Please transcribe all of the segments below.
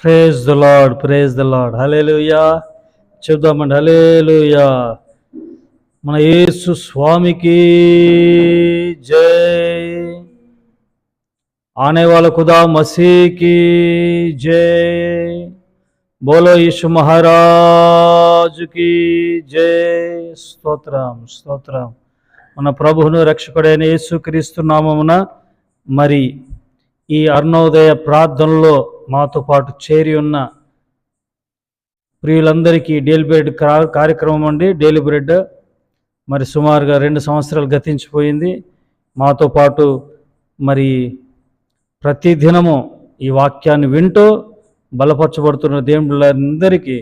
Praise the Lord, praise the Lord. Hallelujah చెప్దామండి. Hallelujah. మన యేసు స్వామికి జై. ఆనే వాళ్ళ ఖుదా మసీకి జై. బోలో యేసు మహారాజుకి జై. స్తోత్రం, స్తోత్రం. మన ప్రభువును రక్షకుడైన యేసుక్రీస్తు నామమున మరి ఈ అరుణోదయ ప్రార్థనలో మాతో పాటు చేరి ఉన్న ప్రియులందరికీ డైలీ బ్రెడ్ కార్యక్రమం అండి. డైలీ బ్రెడ్ మరి సుమారుగా 2 సంవత్సరాలు గతించిపోయింది. మాతో పాటు మరి ప్రతిదినము ఈ వాక్యాన్ని వింటూ బలపరచబడుతున్న దేవుళ్ళందరికీ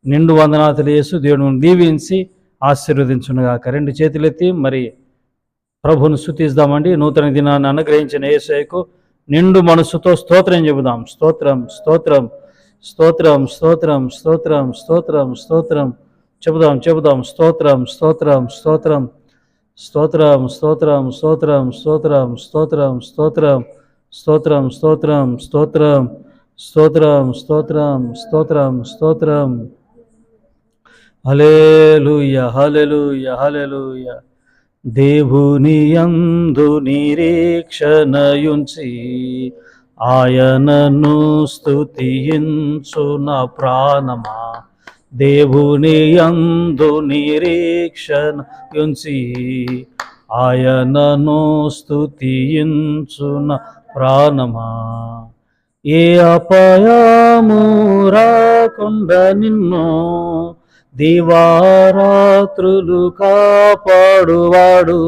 నిండు వందనాలు తెలియజేస్తూ దేవుడిని దీవించి ఆశీర్వదించునుగాక. 2 చేతులెత్తి మరి ప్రభువును స్తుతిద్దామండి. నూతన దినాన్ని అనుగ్రహించిన యేసయ్యకు నిండు మనసుతో స్తోత్రం చెబుదాం. స్తోత్రం, స్తోత్రం, స్తోత్రం, స్తోత్రం, స్తోత్రం, స్తోత్రం, స్తోత్రం చెబుదాం. స్తోత్రం, స్తోత్రం, స్తోత్రం, స్తోత్రం, స్తోత్రం, స్తోత్రం, స్తోత్రం, స్తోత్రం, స్తోత్రం, స్తోత్రం, స్తోత్రం, స్తోత్రం, స్తోత్రం, స్తోత్రం, స్తోత్రం, స్తోత్రం. హల్లెలూయా, హల్లెలూయా, హల్లెలూయా. దేవుని యందు నిరీక్షణయుంచి ఆయనను స్తుతించు నా ప్రాణమా. దేవుని యందు నిరీక్షణయుంచి ఆయనను స్తుతించు నా ప్రాణమా. ఏ అపాయము రాకుండా నిన్ను దివారాత్రులు కాపాడువాడు.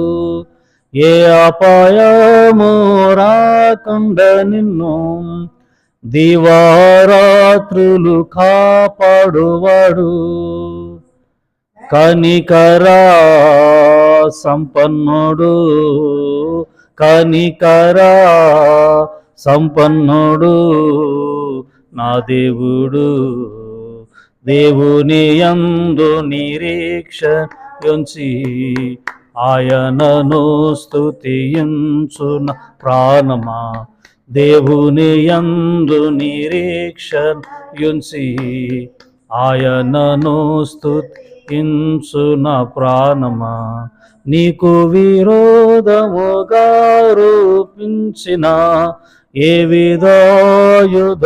ఏ అపాయము రాకుండా నిన్ను దివారాత్రులు కాపాడువాడు. కనికరా సంపన్నుడు, కనికరా సంపన్నుడు నా దేవుడు. దేవుని యందు నిరీక్షణయుంచి ఆయనను స్తుతించు నా ప్రాణమా. దేవుని యందు నిరీక్షణయుంచి ఆయనను స్తుతించు నా ప్రాణమా. నీకు విరోధముగా రూపించిన ఏ విధాయుధమును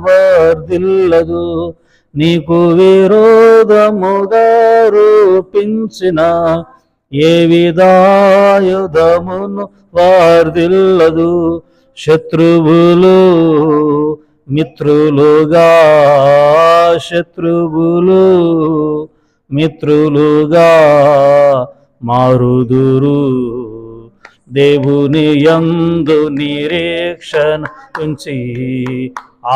వర్ధిల్లదు. నీకు విరోధముగా రూపించిన ఏ విధాయుధమును వర్ధిల్లదు. శత్రువులు మిత్రులుగా, శత్రువులు మిత్రులుగా మారుదురు. దేవుని యందు నిరీక్షణ ఉంచి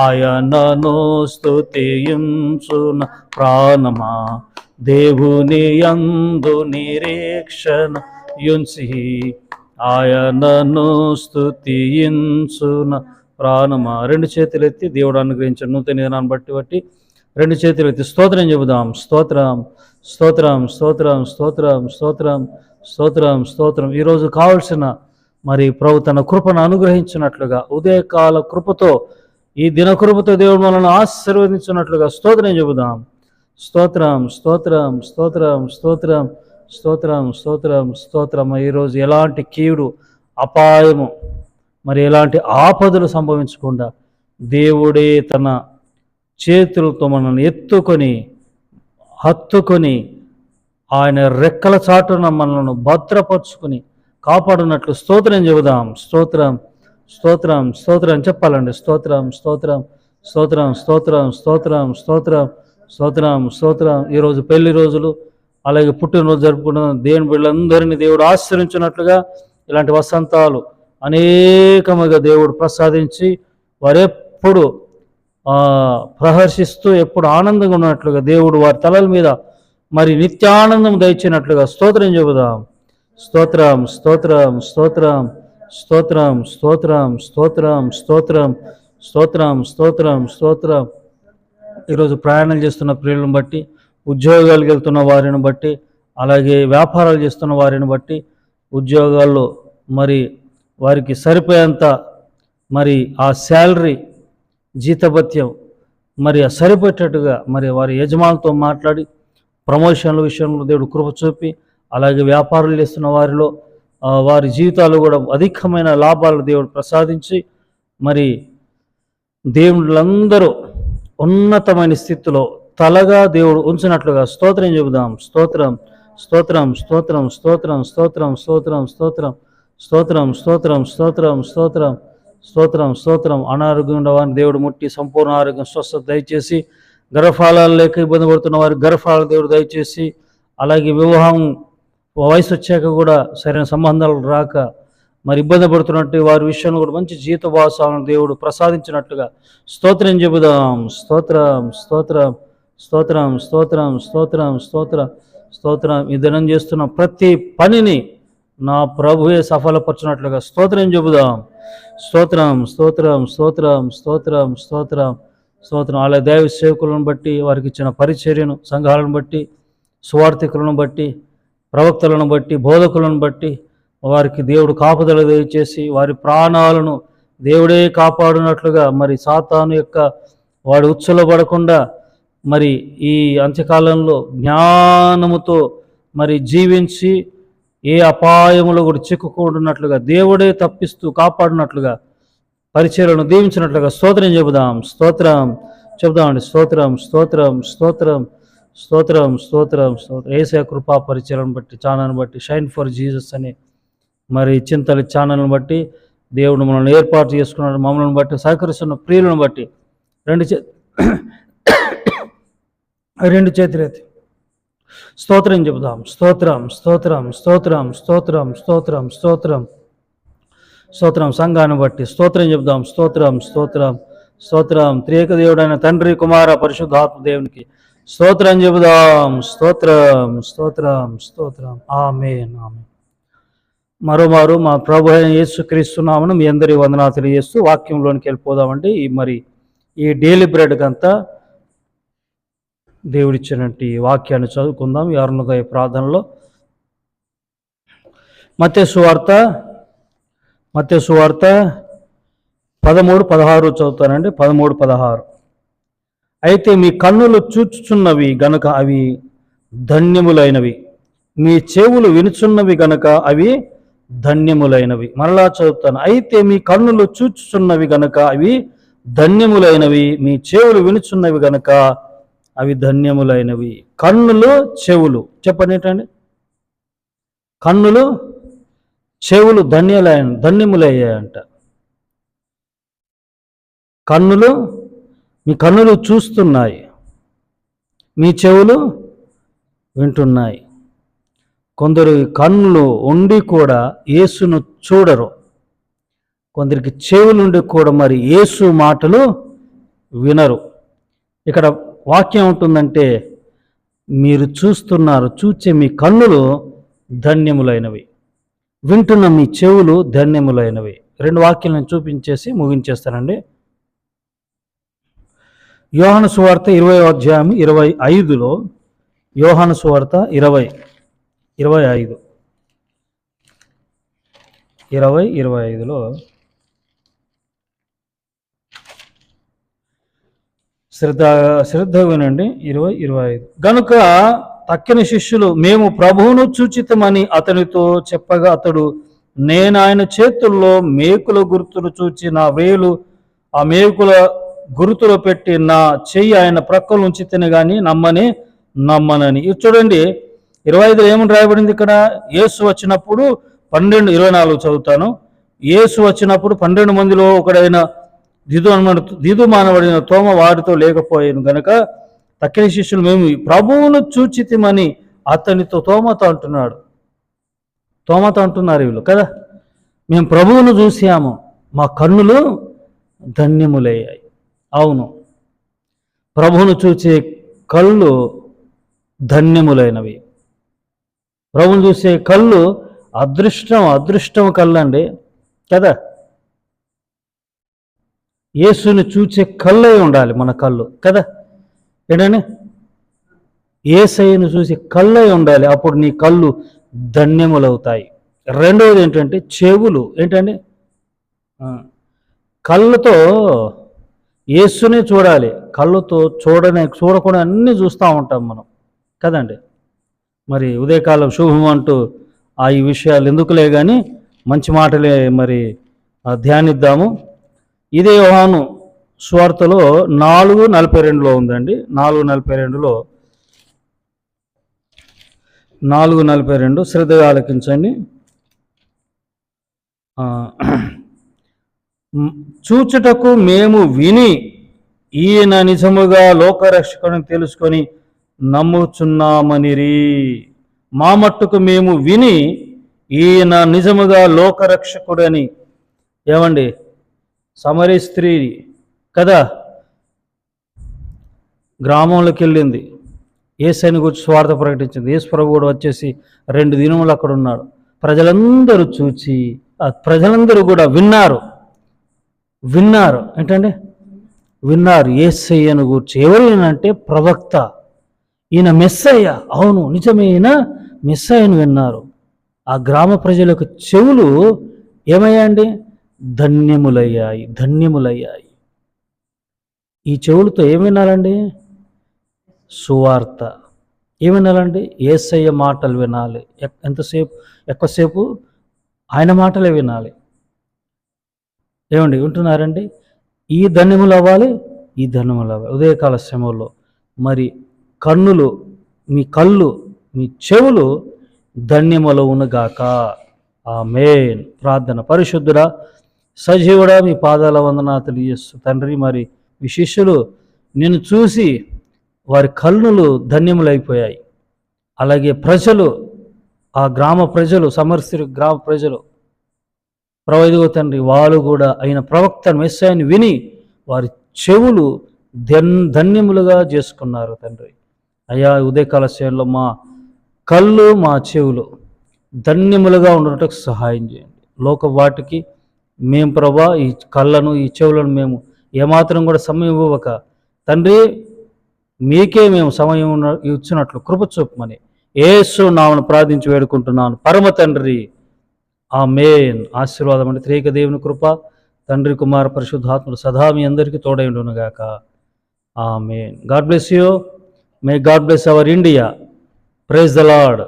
ఆయనను స్తుతించు నా ప్రాణమా. దేవుని యందు నిరీక్షణయుంచి ఆయనను స్తుతించు నా ప్రాణమా. 2 చేతులెత్తి దేవుడు అనుగ్రహించిన నూతన దినాన్ని బట్టి 2 చేతులెత్తి స్తోత్రం చెబుదాం. స్తోత్రం, స్తోత్రం, స్తోత్రం, స్తోత్రం, స్తోత్రం, స్తోత్రం, స్తోత్రం. ఈరోజు కావలసిన మరి ప్రభు తన కృపను అనుగ్రహించినట్లుగా ఉదయకాల కృపతో ఈ దినకృపతో దేవుడు మనల్ని ఆశీర్వదించినట్లుగా స్తోత్రం చెబుదాం. స్తోత్రం, స్తోత్రం, స్తోత్రం, స్తోత్రం, స్తోత్రం, స్తోత్రం, స్తోత్రం. ఈరోజు ఎలాంటి కీడు అపాయము మరి ఎలాంటి ఆపదలు సంభవించకుండా దేవుడే తన చేతులతో మనల్ని ఎత్తుకొని హత్తుకొని ఆయన రెక్కల చాటున మనల్ని భద్రపరుచుకుని కాపాడున్నట్లు స్తోత్రం చెబుదాం. స్తోత్రం, స్తోత్రం, స్తోత్రం చెప్పాలండి. స్తోత్రం, స్తోత్రం, స్తోత్రం, స్తోత్రం, స్తోత్రం, స్తోత్రం, స్తోత్రం, స్తోత్రం. ఈరోజు పెళ్లి రోజులు అలాగే పుట్టినరోజు జరుపుకున్న దేవుని బిడ్డలందరినీ దేవుడు ఆశ్రయించినట్లుగా ఇలాంటి వసంతాలు అనేకముగా దేవుడు ప్రసాదించి వారెప్పుడు ప్రహర్షిస్తూ ఎప్పుడు ఆనందంగా ఉన్నట్లుగా దేవుడు వారి తలల మీద మరి నిత్యానందం దయచినట్లుగా స్తోత్రం చెబుదాం. స్తోత్రం, స్తోత్రం, స్తోత్రం, స్తోత్రం, స్తోత్రం, స్తోత్రం, స్తోత్రం, స్తోత్రం, స్తోత్రం, స్తోత్రం. ఈరోజు ప్రయాణాలు చేస్తున్న ప్రియులను బట్టి, ఉద్యోగాలకు వెళ్తున్న వారిని బట్టి, అలాగే వ్యాపారాలు చేస్తున్న వారిని బట్టి, ఉద్యోగాల్లో మరి వారికి సరిపోయేంత మరి ఆ శాలరీ జీతభత్యం మరి సరిపెట్టేట్టుగా మరి వారి యజమానులతో మాట్లాడి ప్రమోషన్ల విషయంలో దేవుడు కృప చూపి, అలాగే వ్యాపారాలు చేస్తున్న వారిలో వారి జీవితాలు కూడా అధికమైన లాభాలు దేవుడు ప్రసాదించి, మరి దేవుళ్ళందరూ ఉన్నతమైన స్థితిలో తలగా దేవుడు ఉంచినట్లుగా స్తోత్రం చెబుదాం. స్తోత్రం స్తోత్రం స్తోత్రం స్తోత్రం స్తోత్రం స్తోత్రం స్తోత్రం స్తోత్రం స్తోత్రం స్తోత్రం స్తోత్రం స్తోత్రం స్తోత్రం. అనారోగ్యం ఉన్నవారిని దేవుడు ముట్టి సంపూర్ణ ఆరోగ్యం స్వస్థత దయచేసి, గర్భఫలాలు లేక ఇబ్బంది పడుతున్న వారికి గర్భఫలాలు దేవుడు దయచేసి, అలాగే వివాహం వయసు వచ్చాక కూడా సరైన సంబంధాలు రాక మరి ఇబ్బంది పడుతున్నట్టు వారి విషయంలో కూడా మంచి జీవితవాసాలను దేవుడు ప్రసాదించినట్లుగా స్తోత్రం చెబుదాం. స్తోత్రం స్తోత్రం స్తోత్రం స్తోత్రం స్తోత్రం స్తోత్రం స్తోత్రం. ఈ దినం చేస్తున్న ప్రతి పనిని నా ప్రభువే సఫలపరచున్నట్లుగా స్తోత్రం చెబుదాం. స్తోత్రం స్తోత్రం స్తోత్రం స్తోత్రం స్తోత్రం స్తోత్రం. అలా దైవ సేవకులను బట్టి, వారికి ఇచ్చిన పరిచర్యను, సంఘాలను బట్టి, సువార్థికులను బట్టి, ప్రవక్తలను బట్టి, బోధకులను బట్టి వారికి దేవుడు కాపుదల దయచేసి వారి ప్రాణాలను దేవుడే కాపాడునట్లుగా, మరి సాతాను యొక్క వాడు ఉచ్చలబడకుండా మరి ఈ అంత్యకాలంలో జ్ఞానముతో మరి జీవించి ఏ అపాయములో కూడా చిక్కుకుంటున్నట్లుగా దేవుడే తప్పిస్తూ కాపాడినట్లుగా పరిచర్యలను దీవించినట్లుగా స్తోత్రం చెబుదాం. స్తోత్రం చెబుదామండి. స్తోత్రం స్తోత్రం స్తోత్రం స్తోత్రం స్తోత్రం స్తోత్రం. యేసయ్య కృపా పరిచర్యను బట్టి, ఛానల్ని బట్టి, షైన్ ఫర్ జీసస్ అనే మరి చింతల ఛానల్ని బట్టి దేవుడు మనల్ని ఏర్పాటు చేసుకున్నాడు. మమ్మల్ని బట్టి సహకరిస్తున్న ప్రియులను బట్టి రెండు చేతులెత్తి స్తోత్రం చెబుదాం. స్తోత్రం స్తోత్రం స్తోత్రం స్తోత్రం స్తోత్రం స్తోత్రం స్తోత్రం. సంఘాన్ని బట్టి స్తోత్రం చెబుదాం. స్తోత్రం స్తోత్రం స్తోత్రం. త్రియేక దేవుడైన తండ్రి, కుమార, పరిశుద్ధాత్మ దేవునికి స్తోత్రం చెబుదాం. స్తోత్రం స్తోత్రం స్తోత్రం. ఆమేన్ ఆమేన్. మరోమారు మా ప్రభు అయిన యేసుక్రీస్తు నామమున మీ అందరి వందనాలు తెలియజేస్తూ వాక్యంలోనికి వెళ్ళిపోదామండి. ఈ డైలీ బ్రెడ్కి అంతా దేవుడిచ్చినట్టు వాక్యాన్ని చదువుకుందాం ఈ అరుణోదయ ప్రార్థనలో. మత్తయి సువార్త 13:16 చదువుతానండి. 13:16. అయితే మీ కన్నులు చూచుచున్నవి గనుక అవి ధన్యములైనవి, మీ చెవులు వినుచున్నవి గనుక అవి ధన్యములైనవి. మరలా చదువుతాను. అయితే మీ కన్నులు చూచుచున్నవి గనుక అవి ధన్యములైనవి, మీ చెవులు వినుచున్నవి గనుక అవి ధన్యములైనవి. కన్నులు, చెవులు చెప్పండి ఏంటండి? కన్నులు, చెవులు ధన్యములయ్యాయంట. మీ కన్నులు చూస్తున్నాయి, మీ చెవులు వింటున్నాయి. కొందరు కన్నులు ఉండి కూడా యేసును చూడరు, కొందరికి చెవులుండి కూడా మరి యేసు మాటలు వినరు. ఇక్కడ వాక్యం ఉంటుందంటే మీరు చూస్తున్నారు, చూచే మీ కన్నులు ధన్యములైనవి, వింటున్న మీ చెవులు ధన్యములైనవి. రెండు వాక్యాలను నేను చూపించేసి ముగించేస్తానండి. యోహాను సువార్త 20:25లో, యోహాను సువార్త 20:25లో శ్రద్ధ వినండి. 20:25. గనుక తక్కిన శిష్యులు మేము ప్రభువును చూచితమని అతనితో చెప్పగా అతడు, నేను ఆయన చేతుల్లో మేకుల గుర్తులు చూచి నా వేలు ఆ మేకుల గుర్తులో పెట్టి నా చెయ్యి ఆయన ప్రక్కల నుంచి తిని కానీ నమ్మనని. ఇది చూడండి 25లో ఏమని రాయబడింది ఇక్కడ? యేసు వచ్చినప్పుడు 24 చదువుతాను. యేసు వచ్చినప్పుడు 12 మందిలో ఒకడైన దిదు మానబడిన తోమ వారితో లేకపోయాను గనక తక్కిన శిష్యులు మేము ప్రభువును చూచితిమని అతనితో తోమతో అంటున్నారు వీళ్ళు కదా. మేము ప్రభువును చూసాము, మా కన్నులు ధన్యములయ్యాయి. అవును, ప్రభువును చూసే కళ్ళు ధన్యములైనవి. ప్రభువును చూసే కళ్ళు అదృష్టం కళ్ళు అండి కదా. యేసుని చూచే కళ్ళే ఉండాలి మన కళ్ళు కదా. ఏంటండి? యేసయ్యను చూసి కళ్ళే ఉండాలి, అప్పుడు నీ కళ్ళు ధన్యములవుతాయి. రెండవది ఏంటంటే చెవులు. ఏంటండి? కళ్ళతో యేసునే చూడాలి. కళ్ళుతో చూడకుండా అన్నీ చూస్తూ ఉంటాం మనం కదండి. మరి ఉదయకాలం శుభం అంటూ ఈ విషయాలు ఎందుకులే కానీ మంచి మాటలే మరి ధ్యానిద్దాము. ఇదే యోహాను సువార్తలో 4:42 ఉందండి. 4:42 శ్రద్ధగా ఆలకించండి. చూచుటకు మేము విని ఈయన నిజముగా లోకరక్షకుని తెలుసుకొని నమ్ముచున్నామనిరి. మా మట్టుకు మేము విని ఈయన నిజముగా లోకరక్షకుడని. ఏమండి, సమరీ స్త్రీ కదా గ్రామంలోకి వెళ్ళింది, యేసుని గురించి స్వార్థ ప్రకటించింది. యేసు ప్రభు కూడా వచ్చేసి 2 దినములు అక్కడ ఉన్నాడు. ప్రజలందరూ చూచి ప్రజలందరూ కూడా విన్నారు ఏంటండి, విన్నారు యేసయ్యను గూర్చి. ఎవరైనంటే ప్రవక్త, ఈయన మెస్సయ్య, అవును నిజమైన మెస్సయ్యను విన్నారు. ఆ గ్రామ ప్రజలకు చెవులు ఏమయ్యాండి, ధన్యములయ్యాయి. ఈ చెవులతో ఏం వినాలండి, సువార్త. ఏం వినాలండి, యేసయ్య మాటలు వినాలి. ఎక్కువసేపు ఆయన మాటలే వినాలి. ఏమండి వింటున్నారండి? ఈ ధన్యములు అవ్వాలి. ఉదయకాల సమయంలో మరి మీ కళ్ళు మీ చెవులు ధన్యములవునుగాక. ఆమేన్. ప్రార్థన. పరిశుద్ధుడా సజీవుడా మీ పాదాల వందనాలు తెలియజేస్తూ తండ్రి, మరి మీ శిష్యులు నిన్ను చూసి వారి కన్నులు ధన్యములైపోయాయి. అలాగే ప్రజలు, ఆ గ్రామ ప్రజలు, సమరస్థితి గ్రామ ప్రజలు ప్రవైదిగో తండ్రి, వాళ్ళు కూడా అయిన ప్రవక్త మెస్సయ్యని విని వారి చెవులు ధన్యములుగా చేసుకున్నారు తండ్రి. అయ్యా, ఉదయకాల సమయంలో మా కళ్ళు మా చెవులు ధన్యములుగా ఉండటకు సహాయం చేయండి. లోక వాటికి మేము ప్రభా ఈ కళ్ళను ఈ చెవులను మేము ఏమాత్రం కూడా సమయం ఇవ్వక తండ్రి, మీకే మేము సమయం ఇచ్చినట్లు కృప చూపమని యేసు నామమున ప్రార్థించి వేడుకుంటున్నాను పరమ తండ్రి. ఆమేన్. ఆశీర్వాదం అంటే త్రియేక దేవుని కృప, తండ్రి కుమార పరిశుద్ధాత్ముడు సదా మీ అందరికీ తోడై ఉండునుగాక. Amen. God bless you. May God bless our India. Praise the lord.